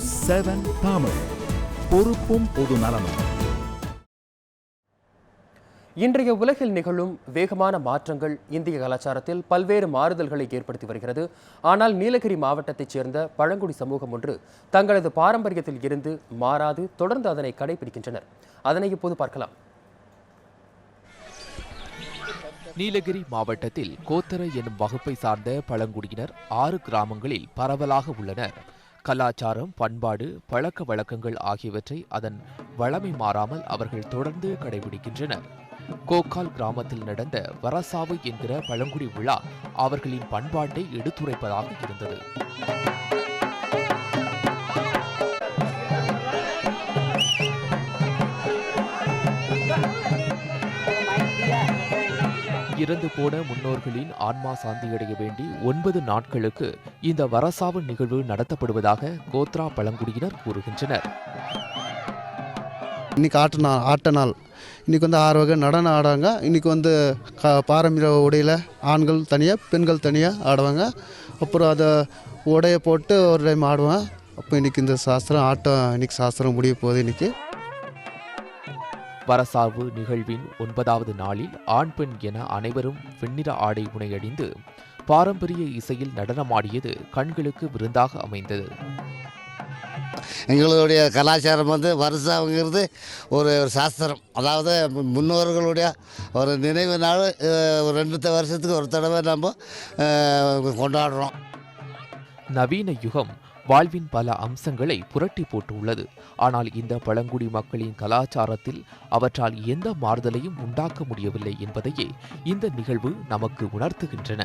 7 தமிழ், பொறுப்பும் பொது நலமும். இன்றைய உலகில் நிகழும் வேகமான மாற்றங்கள் இந்திய கலாச்சாரத்தில் பல்வேறு மாறுதல்களை ஏற்படுத்தி வருகிறது. ஆனால் நீலகிரி மாவட்டத்தைச் சேர்ந்த பழங்குடி சமூகம் ஒன்று தங்களது பாரம்பரியத்தில் இருந்து மாறாது தொடர்ந்து அதனை கடைபிடிக்கின்றனர். அதனை இப்போது பார்க்கலாம். நீலகிரி மாவட்டத்தில் கோத்தர எனும் வகுப்பை சார்ந்த பழங்குடியினர் 6 கிராமங்களில் பரவலாக உள்ளனர். கலாச்சாரம், பண்பாடு, பழக்க வழக்கங்கள் ஆகியவற்றை அதன் வளமை மாறாமல் அவர்கள் தொடர்ந்து கடைபிடிக்கின்றனர். கோக்கால் கிராமத்தில் நடந்த வரசாவு என்கிற பழங்குடி விழா அவர்களின் பண்பாட்டை எடுத்துரைப்பதாக இருந்தது. இறந்து போன முன்னோர்களின் ஆன்மா சாந்தியடைய வேண்டி 9 நாட்களுக்கு இந்த வரசாவு நிகழ்வு நடத்தப்படுவதாக கோத்ரா பழங்குடியினர் கூறுகின்றனர். இன்னைக்கு ஆட்ட நாள். இன்னைக்கு 6 வகை நடனம் ஆடுவாங்க. இன்னைக்கு பாரம்பரிய உடையில் ஆண்கள் தனியாக பெண்கள் தனியாக ஆடுவாங்க. அப்புறம் அதை உடையை போட்டு ஒரு டைம் ஆடுவேன். அப்போ இன்னைக்கு இந்த சாஸ்திரம் இன்னைக்கு சாஸ்திரம் முடிய போகுது. இன்னைக்கு வரசாவு நிகழ்வின் 9வது நாளில் ஆண் பெண் என அனைவரும் வெண்ணிற ஆடை உணையடிந்து பாரம்பரிய இசையில் நடனமாடியது கண்களுக்கு விருந்தாக அமைந்தது. எங்களுடைய கலாச்சாரம் வருஷங்கிறது ஒரு சாஸ்திரம். அதாவது முன்னோர்களுடைய ஒரு நினைவு நாள் 2 வருஷத்துக்கு ஒரு தடவை நம்ம கொண்டாடுறோம். நவீன யுகம் வாழ்வின் பல அம்சங்களை புரட்டி போட்டுள்ளது. ஆனால் இந்த பழங்குடி மக்களின் கலாச்சாரத்தில் அவற்றால் எந்த மாறுதலையும் உண்டாக்க முடியவில்லை என்பதையே இந்த நிகழ்வு நமக்கு உணர்த்துகின்றன.